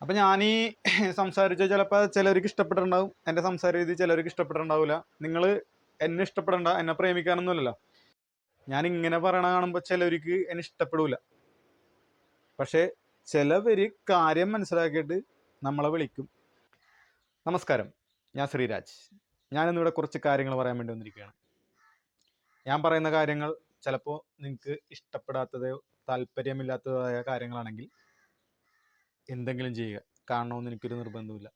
അപ്പൊ ഞാനീ സംസാരിച്ച ചിലപ്പോൾ ചിലർക്ക് ഇഷ്ടപ്പെട്ടിട്ടുണ്ടാവും, എന്റെ സംസാര രീതി ചിലർക്ക് ഇഷ്ടപ്പെട്ടിട്ടുണ്ടാവില്ല. നിങ്ങൾ എന്നെ ഇഷ്ടപ്പെടണ്ട, എന്നെ പ്രേമിക്കാനൊന്നുമല്ലല്ലോ. ഞാൻ ഇങ്ങനെ പറയണ കാണുമ്പോൾ ചിലർക്ക് എന്നെ ഇഷ്ടപ്പെടൂല. പക്ഷെ ചിലവര് കാര്യം മനസ്സിലാക്കിയിട്ട് നമ്മളെ വിളിക്കും. നമസ്കാരം, ഞാൻ ശ്രീരാജ്. ഞാനിന്നിവിടെ കുറച്ച് കാര്യങ്ങൾ പറയാൻ വേണ്ടി വന്നിരിക്കുകയാണ്. ഞാൻ പറയുന്ന കാര്യങ്ങൾ ചിലപ്പോൾ നിങ്ങൾക്ക് ഇഷ്ടപ്പെടാത്തതോ താല്പര്യമില്ലാത്തതായ കാര്യങ്ങളാണെങ്കിൽ എന്തെങ്കിലും ചെയ്യുക. കാണണമെന്ന് എനിക്കൊരു നിർബന്ധമില്ല.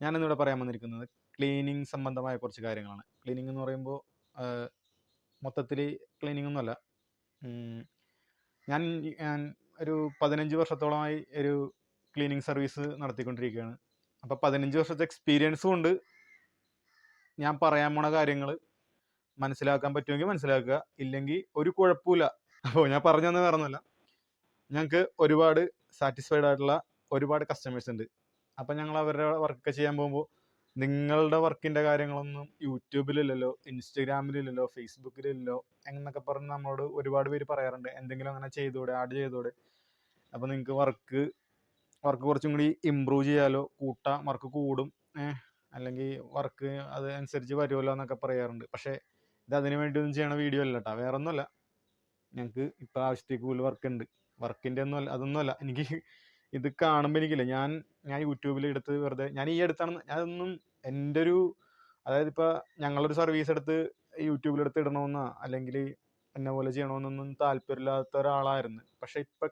ഞാനിന്നിവിടെ പറയാൻ വന്നിരിക്കുന്നത് ക്ലീനിങ് സംബന്ധമായ കുറച്ച് കാര്യങ്ങളാണ്. ക്ലീനിങ് എന്ന് പറയുമ്പോൾ മൊത്തത്തിൽ ക്ലീനിങ് ഒന്നുമല്ല. ഞാൻ ഞാൻ ഒരു 15 വർഷത്തോളമായി ഒരു ക്ലീനിങ് സർവീസ് നടത്തിക്കൊണ്ടിരിക്കുകയാണ്. അപ്പോൾ 15 വർഷത്തെ എക്സ്പീരിയൻസും കൊണ്ട് ഞാൻ പറയാൻ പോണ കാര്യങ്ങൾ മനസ്സിലാക്കാൻ പറ്റുമെങ്കിൽ മനസ്സിലാക്കുക, ഇല്ലെങ്കിൽ ഒരു കുഴപ്പമില്ല. അപ്പോൾ ഞാൻ പറഞ്ഞു തന്നെ വേറെ ഒന്നുമല്ല, ഞങ്ങൾക്ക് ഒരുപാട് സാറ്റിസ്ഫൈഡ് ആയിട്ടുള്ള ഒരുപാട് കസ്റ്റമേഴ്സ് ഉണ്ട്. അപ്പം ഞങ്ങൾ അവരുടെ വർക്ക് ചെയ്യാൻ പോകുമ്പോൾ നിങ്ങളുടെ വർക്കിൻ്റെ കാര്യങ്ങളൊന്നും യൂട്യൂബിലില്ലല്ലോ, ഇൻസ്റ്റഗ്രാമിലില്ലല്ലോ, ഫേസ്ബുക്കിലില്ലല്ലോ എന്നൊക്കെ പറഞ്ഞ് നമ്മളോട് ഒരുപാട് പേര് പറയാറുണ്ട്. എന്തെങ്കിലും അങ്ങനെ ചെയ്തൂടെ, ആഡ് ചെയ്തൂടെ, അപ്പോൾ നിങ്ങൾക്ക് വർക്ക് കുറച്ചും കൂടി ഇമ്പ്രൂവ് ചെയ്യാലോ, വർക്ക് കൂടും, അല്ലെങ്കിൽ വർക്ക് അത് അനുസരിച്ച് വരുമല്ലോ എന്നൊക്കെ പറയാറുണ്ട്. പക്ഷേ ഇത് അതിന് വേണ്ടി ഒന്നും ചെയ്യണ വീഡിയോ അല്ല കേട്ടോ, വേറെ ഒന്നുമല്ല. ഞങ്ങൾക്ക് ഇപ്പോൾ ആവശ്യത്തേക്ക് കൂടുതൽ വർക്ക് ഉണ്ട്. വർക്കിൻ്റെ ഒന്നും അതൊന്നുമല്ല. എനിക്ക് ഇത് കാണുമ്പോൾ എനിക്കില്ല, ഞാൻ യൂട്യൂബിൽ എടുത്ത് വെറുതെ ഞാൻ ഈ അടുത്താണ് ഞാനൊന്നും എൻ്റെ ഒരു, അതായത് ഇപ്പോൾ ഞങ്ങളൊരു സർവീസ് എടുത്ത് യൂട്യൂബിലെടുത്ത് ഇടണമെന്നോ അല്ലെങ്കിൽ എന്നെ പോലെ ചെയ്യണമെന്നൊന്നും താല്പര്യമില്ലാത്ത ഒരാളായിരുന്നു. പക്ഷെ ഇപ്പം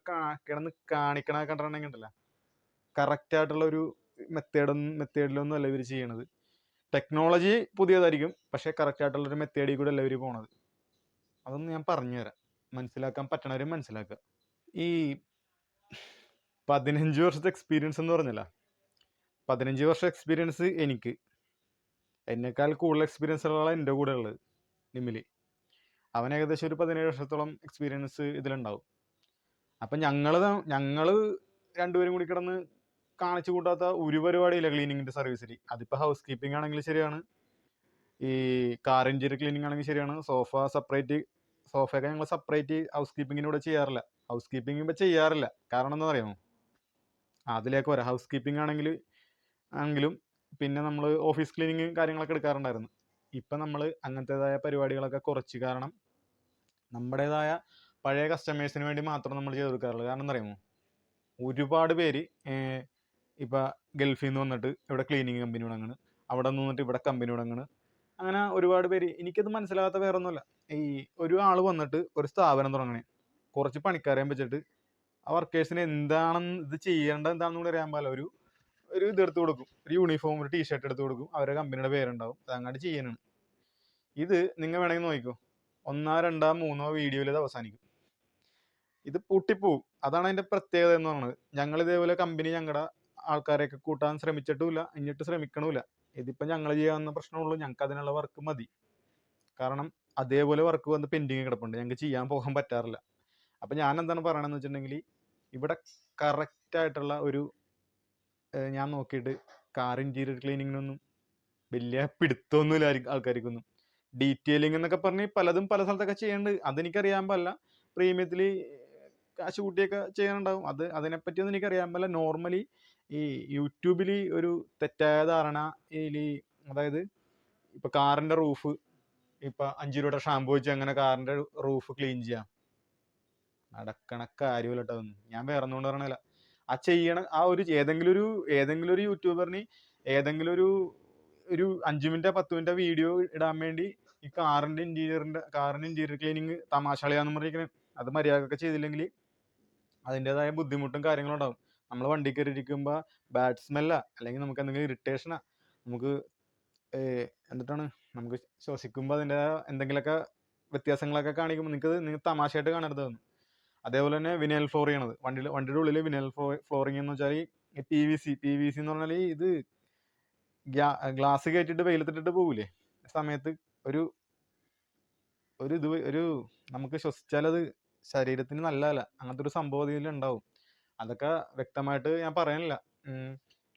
കിടന്ന് കാണിക്കണ കണ്ടിട്ടുണ്ടെങ്കിൽ ഉണ്ടല്ലോ, കറക്റ്റായിട്ടുള്ള ഒരു മെത്തേഡിലൊന്നും അല്ല ഇവർ ചെയ്യണത്. ടെക്നോളജി പുതിയതായിരിക്കും, പക്ഷേ കറക്റ്റായിട്ടുള്ളൊരു മെത്തേഡിൽ കൂടെ അല്ല ഇവർ പോണത്. അതൊന്നും ഞാൻ പറഞ്ഞുതരാം, മനസ്സിലാക്കാൻ പറ്റണവരും മനസ്സിലാക്കുക. ഈ 15 വർഷത്തെ എക്സ്പീരിയൻസ് എന്ന് പറഞ്ഞല്ല, 15 വർഷം എക്സ്പീരിയൻസ് എനിക്ക്, എന്നേക്കാൾ കൂടുതൽ എക്സ്പീരിയൻസ് ഉള്ള എൻ്റെ കൂടെ ഉള്ളത് നിമ്മിൽ. അവൻ ഏകദേശം ഒരു 17 വർഷത്തോളം എക്സ്പീരിയൻസ് ഇതിലുണ്ടാവും. അപ്പം ഞങ്ങൾ രണ്ടുപേരും കൂടി കിടന്ന് കാണിച്ചു കൂട്ടാത്ത ഒരു പരിപാടിയില്ല ക്ലീനിങ്ങിൻ്റെ സർവീസിൽ. അതിപ്പോൾ ഹൗസ് കീപ്പിംഗ് ആണെങ്കിൽ ശരിയാണ്, ഈ കാർ ഇൻറ്റീരിയർ ക്ലീനിങ് ആണെങ്കിൽ ശരിയാണ്, സോഫയൊക്കെ ഞങ്ങൾ സെപ്പറേറ്റ് ഹൗസ് കീപ്പിങ്ങിനൂടെ ചെയ്യാറില്ല. ഹൗസ് കീപ്പിംഗ് ഇപ്പോൾ ചെയ്യാറില്ല, കാരണം എന്താ പറയുമോ, അതിലേക്ക് വരാം. ഹൗസ് കീപ്പിംഗ് ആണെങ്കിലും പിന്നെ നമ്മൾ ഓഫീസ് ക്ലീനിങ് കാര്യങ്ങളൊക്കെ എടുക്കാറുണ്ടായിരുന്നു. ഇപ്പം നമ്മൾ അങ്ങനത്തേതായ പരിപാടികളൊക്കെ കുറച്ച്, കാരണം നമ്മുടേതായ പഴയ കസ്റ്റമേഴ്സിന് വേണ്ടി മാത്രം നമ്മൾ ചെയ്ത് കൊടുക്കാറുള്ളൂ. കാരണം എന്താ പറയുമോ, ഒരുപാട് പേര് ഇപ്പം ഗൾഫിൽ നിന്ന് വന്നിട്ട് ഇവിടെ ക്ലീനിങ് കമ്പനി തുടങ്ങണ്, അവിടെ നിന്ന് വന്നിട്ട് ഇവിടെ കമ്പനി തുടങ്ങണ്. അങ്ങനെ ഒരുപാട് പേര്, എനിക്കത് മനസ്സിലാകാത്ത വേറെ ഒന്നുമല്ല. ഈ ഒരു ആൾ വന്നിട്ട് ഒരു സ്ഥാപനം തുടങ്ങണേ, കുറച്ച് പണിക്കാരെയും വെച്ചിട്ട് ആ വർക്കേഴ്സിന് എന്താണെന്ന് ഇത് ചെയ്യേണ്ടത് എന്താണെന്ന് കൂടി അറിയാൻ പാടില്ല. ഒരു ഇതെടുത്ത് കൊടുക്കും, ഒരു യൂണിഫോം, ഒരു ടീഷർട്ട് എടുത്ത് കൊടുക്കും, അവരുടെ കമ്പനിയുടെ പേരുണ്ടാവും, അത് അങ്ങോട്ട് ചെയ്യാനാണ്. ഇത് നിങ്ങൾ വേണമെങ്കിൽ നോക്കിക്കോ, 1, 2, 3 വീഡിയോയിൽ ഇത് അവസാനിക്കും, ഇത് പൂട്ടിപ്പോവും. അതാണ് അതിൻ്റെ പ്രത്യേകത എന്ന് പറയുന്നത്. ഞങ്ങൾ ഇതേപോലെ കമ്പനി ഞങ്ങളുടെ ആൾക്കാരെയൊക്കെ കൂട്ടാൻ ശ്രമിച്ചിട്ടുമില്ല, എന്നിട്ട് ശ്രമിക്കണമില്ല. ഇതിപ്പോൾ ഞങ്ങൾ ചെയ്യാവുന്ന പ്രശ്നമുള്ളൂ, ഞങ്ങൾക്ക് അതിനുള്ള വർക്ക് മതി. കാരണം അതേപോലെ വർക്ക് വന്ന് പെൻഡിങ് കിടപ്പുണ്ട്, ഞങ്ങൾക്ക് ചെയ്യാൻ പോകാൻ പറ്റാറില്ല. അപ്പം ഞാൻ എന്താണ് പറയണമെന്ന് വെച്ചിട്ടുണ്ടെങ്കിൽ, ഇവിടെ കറക്റ്റായിട്ടുള്ള ഒരു ഞാൻ നോക്കിയിട്ട് കാർ ഇൻറ്റീരിയർ ക്ലീനിങ്ങിനൊന്നും വലിയ പിടുത്തമൊന്നുമില്ല ആൾക്കാർക്കൊന്നും. ഡീറ്റെയിലിംഗ് എന്നൊക്കെ പറഞ്ഞ് പലതും പല സ്ഥലത്തൊക്കെ ചെയ്യുന്നുണ്ട്, അതെനിക്കറിയാൻ പാടില്ല. പ്രീമിയത്തിൽ കാശ് കൂട്ടിയൊക്കെ ചെയ്യാനുണ്ടാവും, അതിനെപ്പറ്റിയൊന്നും എനിക്കറിയാൻ പാടില്ല. നോർമലി ഈ യൂട്യൂബിൽ ഒരു തെറ്റായ ധാരണ, അതായത് ഇപ്പോൾ കാറിൻ്റെ റൂഫ് ഇപ്പം 5 രൂപയുടെ ഷാമ്പു വെച്ച് അങ്ങനെ കാറിൻ്റെ റൂഫ് ക്ലീൻ ചെയ്യാം, നടക്കണ കാര്യമില്ല കേട്ടോ. അതൊന്നും ഞാൻ വേറെ ഒന്നുകൊണ്ട് പറയണില്ല. ആ ചെയ്യണ ആ ഒരു ഏതെങ്കിലും ഒരു യൂട്യൂബറിന് ഏതെങ്കിലും ഒരു 5 മിനിറ്റ് 10 മിനിറ്റ് വീഡിയോ ഇടാൻ വേണ്ടി ഈ കാറിൻ്റെ ഇൻറ്റീരിയർ ക്ലീനിങ് തമാശ കളിയാന്ന് പറഞ്ഞിരിക്കണേ. അത് മര്യാദയൊക്കെ ചെയ്തില്ലെങ്കിൽ അതിൻ്റെതായ ബുദ്ധിമുട്ടും കാര്യങ്ങളും ഉണ്ടാവും. നമ്മൾ വണ്ടി കയറി ഇരിക്കുമ്പോൾ ബാഡ് സ്മെല്ലാ, അല്ലെങ്കിൽ നമുക്ക് എന്തെങ്കിലും ഇറിറ്റേഷനാ, നമുക്ക് എന്നിട്ടാണ് നമുക്ക് ശ്വസിക്കുമ്പോൾ അതിൻ്റെ എന്തെങ്കിലുമൊക്കെ വ്യത്യാസങ്ങളൊക്കെ കാണിക്കുമ്പോൾ നിങ്ങൾ തമാശയായിട്ട് കാണരുത്. അതേപോലെ തന്നെ വിനൽ ഫ്ലോർ ചെയ്യണത്, വണ്ടിയുടെ ഉള്ളിൽ വിനൽ ഫ്ലോറിങ് എന്ന് വെച്ചാൽ ഈ പി വി സി എന്ന് പറഞ്ഞാൽ ഇത് ഗ്ലാസ് കയറ്റിട്ട് വെയിലത്തിട്ടിട്ട് പോകൂലേ സമയത്ത്, ഒരു ഒരു നമുക്ക് ശ്വസിച്ചാലത് ശരീരത്തിന് നല്ലതല്ല, അങ്ങനത്തെ ഒരു സംഭവം ഇതിലുണ്ടാവും. അതൊക്കെ വ്യക്തമായിട്ട് ഞാൻ പറയാനില്ല.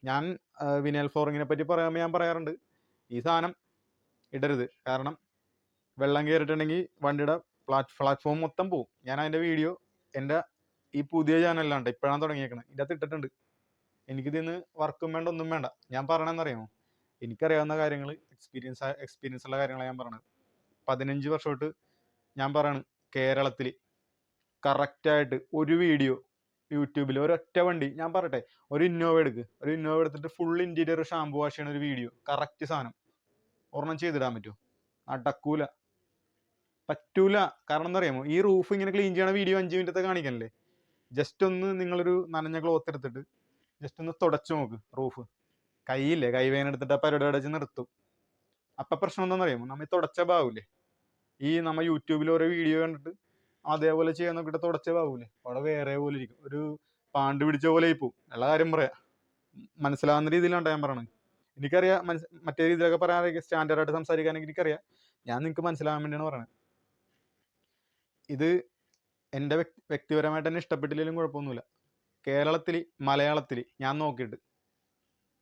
ഞാൻ വിനൽ ഫ്ലോറിങ്ങിനെ പറ്റി പറയുമ്പോൾ ഞാൻ പറയാറുണ്ട്, ഈ സാധനം ഇടരുത്, കാരണം വെള്ളം കയറിയിട്ടുണ്ടെങ്കിൽ വണ്ടിയുടെ പ്ലാറ്റ്ഫോം മൊത്തം പോവും. ഞാൻ അതിൻ്റെ വീഡിയോ എൻ്റെ ഈ പുതിയ ചാനലിലാണ്ട് ഇപ്പോഴാണ് തുടങ്ങിയേക്കണത്, ഇതിൻ്റെ അകത്ത് ഇട്ടിട്ടുണ്ട്. എനിക്കിതിന്ന് വർക്കും വേണ്ട, ഒന്നും വേണ്ട. ഞാൻ പറയണെന്നറിയാമോ? എനിക്കറിയാവുന്ന കാര്യങ്ങൾ, എക്സ്പീരിയൻസ് ഉള്ള കാര്യങ്ങളാണ് ഞാൻ പറയണത്. 15 വർഷമായിട്ട് ഞാൻ പറയാണ്, കേരളത്തിൽ കറക്റ്റായിട്ട് ഒരു വീഡിയോ യൂട്യൂബിൽ ഒരൊറ്റ വണ്ടി ഞാൻ പറയട്ടെ, ഒരു ഇന്നോവ എടുത്തിട്ട് ഫുൾ ഇന്റീരിയർ ഷാമ്പു വാഷ് ചെയ്യണ ഒരു വീഡിയോ, കറക്റ്റ് സാധനം ഒരെണ്ണം ചെയ്തിടാൻ പറ്റുമോ? നടക്കൂല, പറ്റൂല. കാരണം എന്താ അറിയാമോ? ഈ റൂഫ് ഇങ്ങനെ ക്ലീൻ ചെയ്യണ വീഡിയോ 5 മിനിറ്റത്തെ കാണിക്കണല്ലേ? ജസ്റ്റ് ഒന്ന് നിങ്ങളൊരു നനഞ്ഞ ക്ലോത്ത് എടുത്തിട്ട് ജസ്റ്റ് ഒന്ന് തുടച്ചു നോക്ക് റൂഫ്. കൈയില്ലേ, കൈവേന എടുത്തിട്ട് ആ പരിപാടി അടച്ച് നിർത്തും. അപ്പൊ പ്രശ്നം എന്താണെന്ന് അറിയാമോ? നമ്മൾ തുടച്ച ഭാവൂലേ, ഈ നമ്മ യൂട്യൂബിൽ ഓരോ വീഡിയോ കണ്ടിട്ട് അതേപോലെ ചെയ്യാൻ നോക്കിയിട്ട് തുടച്ച ഭാവൂലേ, അവിടെ വേറെ പോലെ ഇരിക്കും, ഒരു പാണ്ട് പിടിച്ച പോലെ ആയി പോവും. ഉള്ള കാര്യം പറയാം, മനസ്സിലാവുന്ന രീതിയിലാണ് ഞാൻ പറയണത്. എനിക്കറിയാം മറ്റേ രീതിയിലൊക്കെ പറയാൻ സ്റ്റാൻഡേർഡായിട്ട് സംസാരിക്കാനൊക്കെ എനിക്കറിയാം. ഞാൻ നിങ്ങൾക്ക് മനസ്സിലാവാൻ വേണ്ടിയാണ് പറയുന്നത്. ഇത് എൻ്റെ വ്യക്തിപരമായിട്ട് തന്നെ ഇഷ്ടപ്പെട്ടില്ലെങ്കിലും കുഴപ്പമൊന്നുമില്ല. കേരളത്തിൽ, മലയാളത്തിൽ ഞാൻ നോക്കിയിട്ട്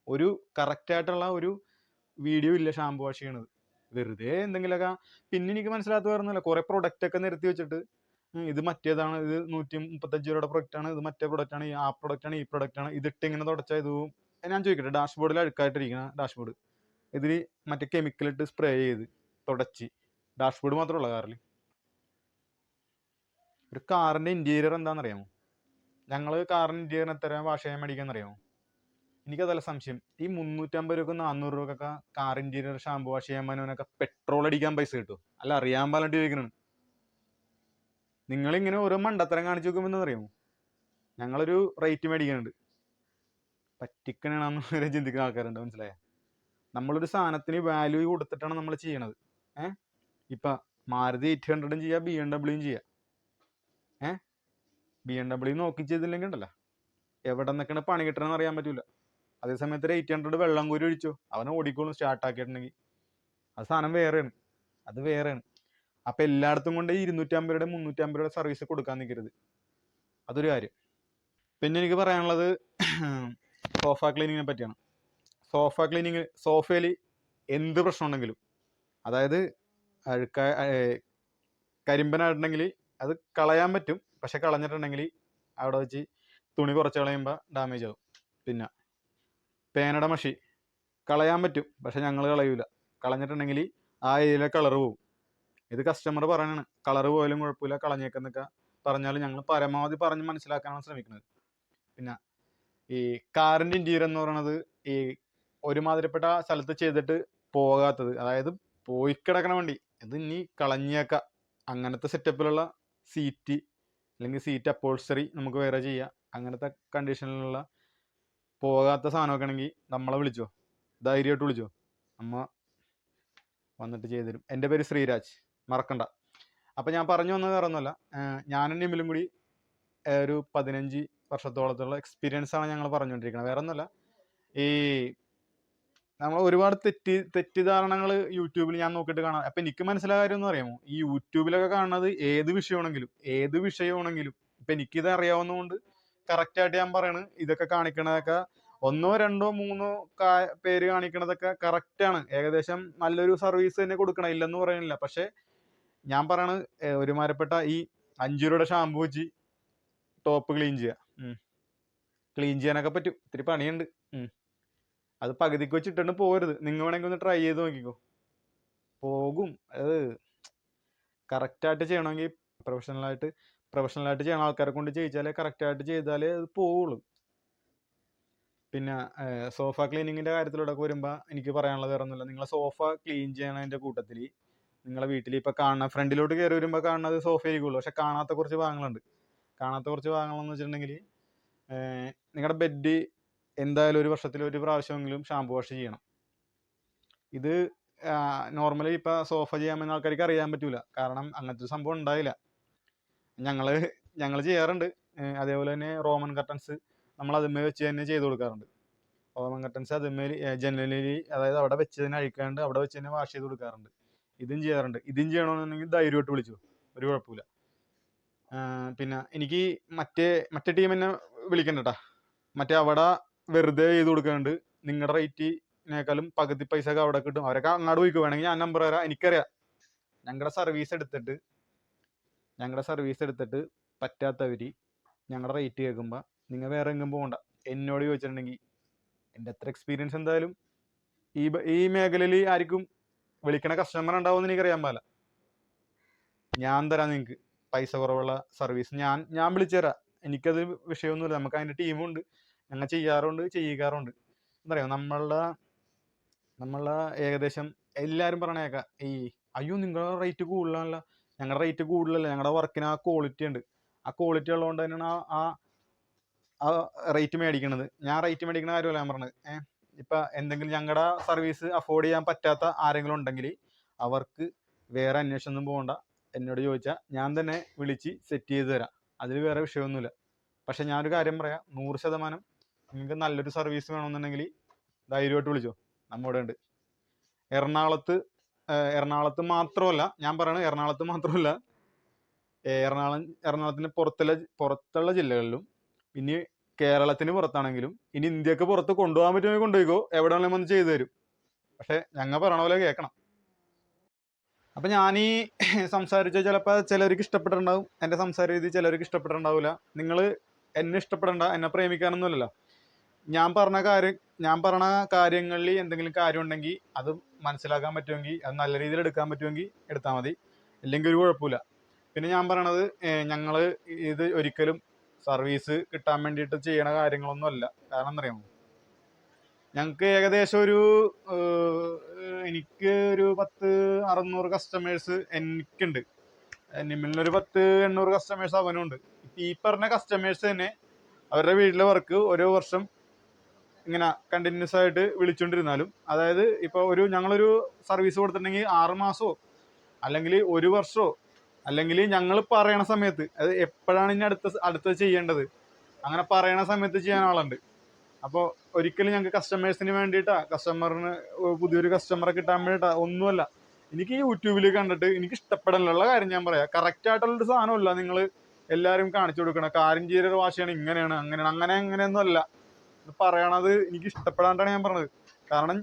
ഒരു കറക്റ്റായിട്ടുള്ള ഒരു വീഡിയോ ഇല്ല ഷാമ്പു വാഷ് ചെയ്യണത്. വെറുതെ എന്തെങ്കിലുമൊക്കെ. പിന്നെ എനിക്ക് മനസ്സിലാത്ത വരുന്നില്ല, കുറെ പ്രൊഡക്റ്റ് ഒക്കെ നിരത്തി വെച്ചിട്ട് ഇത് മറ്റേതാണ്, ഇത് 135 രൂപയുടെ പ്രൊഡക്റ്റാണ്, ഇത് മറ്റേ പ്രൊഡക്റ്റാണ്, ആ പ്രൊഡക്റ്റാണ്, ഈ പ്രൊഡക്റ്റാണ്, ഇതിട്ട് ഇങ്ങനെ തുടച്ചാൽ ഇത്. ഞാൻ ചോദിക്കട്ടെ, ഡാഷ്ബോർഡിൽ അഴുക്കായിട്ടിരിക്കുന്ന ഡാഷ്ബോർഡ് ഇതിൽ മറ്റേ കെമിക്കൽ ഇട്ട് സ്പ്രേ ചെയ്ത് തുടച്ച്, ഡാഷ്ബോർഡ് മാത്രമുള്ള കാറിൽ. ഒരു കാറിൻ്റെ ഇൻറ്റീരിയർ എന്താണെന്നറിയാമോ? ഞങ്ങൾ കാറിൻ്റെ ഇൻറ്റീരിയറിന് എത്ര വാഷ് ചെയ്യാൻ മേടിക്കാമെന്നറിയാമോ? എനിക്കതല്ല സംശയം. ഈ 350 രൂപ 400 രൂപക്കൊക്കെ കാർ ഇൻറ്റീരിയർ ഷാമ്പു വാഷ് ചെയ്യാൻ പറ്റുന്നവനൊക്കെ പെട്രോൾ അടിക്കാൻ പൈസ കിട്ടും? അല്ല, അറിയാൻ പാടിട്ട് ചോദിക്കണം. നിങ്ങളിങ്ങനെ ഓരോ മണ്ടത്തരം കാണിച്ചു നോക്കുമ്പോൾ എന്താണെന്നറിയാമോ? ഞങ്ങളൊരു റേറ്റ് മേടിക്കുന്നുണ്ട്, പറ്റിക്കണെന്ന് വരെ ചിന്തിക്കുന്ന ആൾക്കാരുണ്ട്. മനസ്സിലായ? നമ്മളൊരു സാധനത്തിന് വാല്യൂ കൊടുത്തിട്ടാണ് നമ്മൾ ചെയ്യണത്. ഇപ്പം മാരുതി 800 ചെയ്യാം, BMW ചെയ്യാം. BMW നോക്കി ചെയ്തില്ലെങ്കിൽ ഉണ്ടല്ലോ, എവിടെ നിന്നൊക്കെയാണ് പണി കിട്ടണമെന്ന് അറിയാൻ പറ്റൂല. അതേസമയത്ത് 800 വെള്ളം കോരി ഒഴിച്ചോ, അവനെ ഓടിക്കോളും സ്റ്റാർട്ടാക്കിയിട്ടുണ്ടെങ്കിൽ. അത് സാധനം വേറെയാണ്, അത് വേറെയാണ്. അപ്പം എല്ലായിടത്തും കൊണ്ട് 250 രൂപയുടെ 350 രൂപയുടെ സർവീസ് കൊടുക്കാൻ നിൽക്കരുത്. അതൊരു കാര്യം. പിന്നെ എനിക്ക് പറയാനുള്ളത് സോഫ ക്ലീനിങ്ങിനെ പറ്റിയാണ്. സോഫയിൽ എന്ത് പ്രശ്നം ഉണ്ടെങ്കിലും, അതായത് കരിമ്പനായിട്ടുണ്ടെങ്കിൽ അത് കളയാൻ പറ്റും. പക്ഷെ കളഞ്ഞിട്ടുണ്ടെങ്കിൽ അവിടെ വെച്ച് തുണി കുറച്ച് കളയുമ്പോൾ ഡാമേജ് ആവും. പിന്നെ പേനയുടെ മഷി കളയാൻ പറ്റും, പക്ഷെ ഞങ്ങൾ കളയൂല. കളഞ്ഞിട്ടുണ്ടെങ്കിൽ ആ ഏരിയയിലെ കളറ് പോവും. ഇത് കസ്റ്റമർ പറയണാണ്, കളറ് പോയാലും കുഴപ്പമില്ല, കളഞ്ഞേക്കെന്നൊക്കെ പറഞ്ഞാലും ഞങ്ങൾ പരമാവധി പറഞ്ഞ് മനസ്സിലാക്കാനാണ് ശ്രമിക്കുന്നത്. പിന്നെ ഈ കാറിൻ്റെ ഇൻറ്റീരിയർ എന്ന് പറയുന്നത്, ഈ ഒരുമാതിരിപ്പെട്ട സ്ഥലത്ത് ചെയ്തിട്ട് പോകാത്തത്, അതായത് പോയി കിടക്കണ വണ്ടി ഇത് ഇനി കളഞ്ഞേക്കാം, അങ്ങനത്തെ സെറ്റപ്പിലുള്ള സീറ്റ് അല്ലെങ്കിൽ സീറ്റ് അപ്പോൾസ്റ്ററി നമുക്ക് വേറെ ചെയ്യാം. അങ്ങനത്തെ കണ്ടീഷനിലുള്ള പോകാത്ത സാധനമൊക്കെ ആണെങ്കിൽ നമ്മളെ വിളിച്ചോ, ധൈര്യമായിട്ട് വിളിച്ചോ, നമ്മ വന്നിട്ട് ചെയ്തുതരും. എൻ്റെ പേര് ശ്രീരാജ്, മറക്കണ്ട. അപ്പം ഞാൻ പറഞ്ഞു വന്നത് വേറെ ഒന്നുമല്ല, ഞാനും നിമിലും കൂടി ഒരു 15 വർഷത്തോളത്തുള്ള എക്സ്പീരിയൻസ് ആണ് ഞങ്ങൾ പറഞ്ഞുകൊണ്ടിരിക്കുന്നത്. വേറെ ഒന്നുമല്ല, ഈ നമ്മൾ ഒരുപാട് തെറ്റിദ്ധാരണകൾ യൂട്യൂബിൽ ഞാൻ നോക്കിയിട്ട് കാണാം. അപ്പം എനിക്ക് മനസ്സിലായ കാര്യം എന്ന് അറിയാമോ? ഈ യൂട്യൂബിലൊക്കെ കാണുന്നത് ഏത് വിഷയമാണെങ്കിലും ഇപ്പം എനിക്കിത് അറിയാവുന്നതുകൊണ്ട് കറക്റ്റായിട്ട് ഞാൻ പറയണ്. ഇതൊക്കെ കാണിക്കണതൊക്കെ 1, 2, 3 പേര് കാണിക്കണതൊക്കെ കറക്റ്റാണ്. ഏകദേശം നല്ലൊരു സർവീസ് തന്നെ കൊടുക്കണം, ഇല്ലെന്ന് പറയുന്നില്ല. പക്ഷെ ഞാൻ പറയണ്, ഒരുമാതിരിപ്പെട്ട ഈ 5 രൂപയുടെ ഷാമ്പു വെച്ച് ടോപ്പ് ക്ലീൻ ചെയ്യാനൊക്കെ പറ്റും. ഇത്തിരി പണിയുണ്ട്. അത് പകുതിക്ക് വെച്ചിട്ടുണ്ട് പോകരുത്. നിങ്ങൾ വേണമെങ്കിൽ ഒന്ന് ട്രൈ ചെയ്ത് നോക്കിക്കോ, പോകും. അത് കറക്റ്റായിട്ട് ചെയ്യണമെങ്കിൽ പ്രൊഫഷണലായിട്ട് ചെയ്യണ ആൾക്കാരെ കൊണ്ട് ചെയ്യിച്ചാലേ, കറക്റ്റായിട്ട് ചെയ്താലേ അത് പോവുള്ളൂ. പിന്നെ സോഫ ക്ലീനിങ്ങിൻ്റെ കാര്യത്തിലൂടെ വരുമ്പോൾ എനിക്ക് പറയാനുള്ളത് വേറെ ഒന്നുമില്ല. നിങ്ങളെ സോഫ ക്ലീൻ ചെയ്യണതിൻ്റെ കൂട്ടത്തിൽ നിങ്ങളെ വീട്ടിൽ ഇപ്പോൾ കാണുന്ന ഫ്രണ്ടിലോട്ട് കയറി വരുമ്പോൾ കാണുന്നത് സോഫ ആയിരിക്കുള്ളൂ. പക്ഷെ കാണാത്ത കുറച്ച് ഭാഗങ്ങളുണ്ട്. ഭാഗങ്ങളെന്ന് വെച്ചിട്ടുണ്ടെങ്കിൽ, നിങ്ങളുടെ ബെഡ് എന്തായാലും ഒരു വർഷത്തിൽ ഒരു പ്രാവശ്യമെങ്കിലും ഷാമ്പു വാഷ് ചെയ്യണം. ഇത് നോർമലി ഇപ്പം സോഫ ചെയ്യാമെന്ന ആൾക്കാർക്ക് അറിയാൻ പറ്റൂല, കാരണം അങ്ങനത്തെ ഒരു സംഭവം ഉണ്ടായില്ല. ഞങ്ങൾ ചെയ്യാറുണ്ട്. അതേപോലെ തന്നെ റോമൻ കർട്ടൻസ് നമ്മൾ അതുമേ വെച്ച് തന്നെ ചെയ്ത് കൊടുക്കാറുണ്ട്. റോമൻ കർട്ടൻസ് അതുമേൽ ജനറലി, അതായത് അവിടെ വെച്ച് തന്നെ അഴിക്കാണ്ട് അവിടെ വെച്ച് തന്നെ വാഷ് ചെയ്ത് കൊടുക്കാറുണ്ട്. ഇതും ചെയ്യാറുണ്ട്. ഇതും ചെയ്യണമെന്നുണ്ടെങ്കിൽ ധൈര്യമായിട്ട് വിളിച്ചു, ഒരു കുഴപ്പമില്ല. പിന്നെ എനിക്ക് മറ്റേ ടീം എന്നെ വിളിക്കണ്ട കേട്ടാ. മറ്റേ അവിടെ വെറുതെ ചെയ്ത് കൊടുക്കാണ്ട് നിങ്ങളുടെ റേറ്റിനേക്കാളും പകുതി പൈസ ഒക്കെ അവിടെ കിട്ടും. അവരൊക്കെ അങ്ങോട്ട് പോയിക്കോ, വേണമെങ്കിൽ ഞാൻ നമ്പർ തരാം. എനിക്കറിയാം, ഞങ്ങളുടെ സർവീസ് എടുത്തിട്ട് പറ്റാത്തവർ ഞങ്ങളുടെ റേറ്റ് കേൾക്കുമ്പോൾ നിങ്ങൾ വേറെ എങ്ങും പോകണ്ട, എന്നോട് ചോദിച്ചിട്ടുണ്ടെങ്കിൽ എൻ്റെ അത്ര എക്സ്പീരിയൻസ് എന്തായാലും ഈ മേഖലയിൽ ആർക്കും വിളിക്കണ കസ്റ്റമർ ഉണ്ടാവുമെന്ന് എനിക്കറിയാൻ പാടില്ല. ഞാൻ തരാം നിങ്ങൾക്ക് പൈസ കുറവുള്ള സർവീസ് ഞാൻ വിളിച്ചു തരാം. എനിക്കത് വിഷയമൊന്നുമില്ല. നമുക്ക് അതിൻ്റെ ടീമുണ്ട്, ഞങ്ങൾ ചെയ്യാറുണ്ട്, ചെയ്യിക്കാറുണ്ട്. എന്താ പറയുക, നമ്മളെ ഏകദേശം എല്ലാവരും പറഞ്ഞേക്കാം അയ്യോ നിങ്ങളുടെ റേറ്റ് കൂടുതലാണല്ലോ. ഞങ്ങളുടെ റേറ്റ് കൂടുതലല്ല, ഞങ്ങളുടെ വർക്കിന് ആ ക്വാളിറ്റി ഉണ്ട്. ആ ക്വാളിറ്റി ഉള്ളതുകൊണ്ട് തന്നെയാണ് ആ റേറ്റ് മേടിക്കണത്. ഞാൻ റേറ്റ് മേടിക്കുന്ന കാര്യമല്ല ഞാൻ പറഞ്ഞത്. ഇപ്പം എന്തെങ്കിലും ഞങ്ങളുടെ സർവീസ് അഫോർഡ് ചെയ്യാൻ പറ്റാത്ത ആരെങ്കിലും ഉണ്ടെങ്കിൽ അവർക്ക് വേറെ അന്വേഷണം പോകണ്ട, എന്നോട് ചോദിച്ചാൽ ഞാൻ തന്നെ വിളിച്ച് സെറ്റ് ചെയ്ത് തരാം. അതിൽ വേറെ വിഷയമൊന്നുമില്ല. പക്ഷെ ഞാനൊരു കാര്യം പറയാം, 100% നിങ്ങൾക്ക് നല്ലൊരു സർവീസ് വേണമെന്നുണ്ടെങ്കിൽ ധൈര്യമായിട്ട് വിളിച്ചോ, നമ്മുടെ ഉണ്ട്. എറണാകുളത്ത് മാത്രമല്ല ഞാൻ പറയണത്, എറണാകുളത്ത് മാത്രമല്ല, എറണാകുളത്തിന് പുറത്തുള്ള ജില്ലകളിലും, ഇനി കേരളത്തിന് പുറത്താണെങ്കിലും, ഇനി ഇന്ത്യക്ക് പുറത്ത് കൊണ്ടുപോകാൻ പറ്റുമെങ്കിൽ കൊണ്ടുപോയിക്കോ, എവിടെ വേണമെങ്കിലും വന്ന് ചെയ്തു തരും. പക്ഷെ ഞങ്ങൾ പറയണ പോലെ കേൾക്കണം. അപ്പം ഞാനീ സംസാരിച്ച ചിലപ്പോൾ ചിലർക്ക് ഇഷ്ടപ്പെട്ടിട്ടുണ്ടാവും, എൻ്റെ സംസാര രീതി ചിലർക്ക് ഇഷ്ടപ്പെട്ടിട്ടുണ്ടാവില്ല. നിങ്ങൾ എന്നെ ഇഷ്ടപ്പെടേണ്ട, എന്നെ പ്രേമിക്കാനൊന്നുമല്ലല്ലോ. ഞാൻ പറഞ്ഞ കാര്യങ്ങളിൽ എന്തെങ്കിലും കാര്യം ഉണ്ടെങ്കിൽ അത് മനസ്സിലാക്കാൻ പറ്റുമെങ്കിൽ, അത് നല്ല രീതിയിൽ എടുക്കാൻ പറ്റുമെങ്കിൽ എടുത്താൽ മതി, ഇല്ലെങ്കിൽ ഒരു കുഴപ്പമില്ല. പിന്നെ ഞാൻ പറയണത്, ഞങ്ങൾ ഇത് ഒരിക്കലും സർവീസ് കിട്ടാൻ വേണ്ടിയിട്ട് ചെയ്യണ കാര്യങ്ങളൊന്നും അല്ല. കാരണം എന്താ പറയുക, ഞങ്ങൾക്ക് ഏകദേശം എനിക്ക് ഒരു 600 കസ്റ്റമേഴ്സ് എനിക്കുണ്ട്. നിമ്മിലൊരു 800 കസ്റ്റമേഴ്സ് അവനുണ്ട്. ഈ പറഞ്ഞ കസ്റ്റമേഴ്സ് തന്നെ അവരുടെ വീട്ടിലെ വർക്ക് ഓരോ വർഷം ഇങ്ങനെ കണ്ടിന്യൂസ് ആയിട്ട് വിളിച്ചുകൊണ്ടിരുന്നാലും, അതായത് ഇപ്പോൾ ഞങ്ങളൊരു സർവീസ് കൊടുത്തിട്ടുണ്ടെങ്കിൽ 6 മാസമോ അല്ലെങ്കിൽ 1 വർഷമോ അല്ലെങ്കിൽ ഞങ്ങൾ പറയണ സമയത്ത്, അത് എപ്പോഴാണ് ഇനി അടുത്തത് ചെയ്യേണ്ടത് അങ്ങനെ പറയണ സമയത്ത് ചെയ്യാൻ ആളുണ്ട്. അപ്പോൾ ഒരിക്കലും ഞങ്ങൾക്ക് കസ്റ്റമേഴ്സിന് വേണ്ടിയിട്ടാ, പുതിയൊരു കസ്റ്റമറെ കിട്ടാൻ വേണ്ടിയിട്ടാ ഒന്നുമല്ല. എനിക്ക് യൂട്യൂബിൽ കണ്ടിട്ട് എനിക്ക് ഇഷ്ടപ്പെടാനുള്ള കാര്യം ഞാൻ പറയാം. കറക്റ്റ് ആയിട്ടുള്ളൊരു സാധനമല്ല നിങ്ങൾ എല്ലാവരും കാണിച്ചു കൊടുക്കണം. കാര്യം വാശിയാണ്, ഇങ്ങനെയാണ് അങ്ങനെയൊന്നും അല്ല പറയണത്. എനിക്ക് ഇഷ്ടപ്പെടാണ്ടാണ് ഞാൻ പറഞ്ഞത്. കാരണം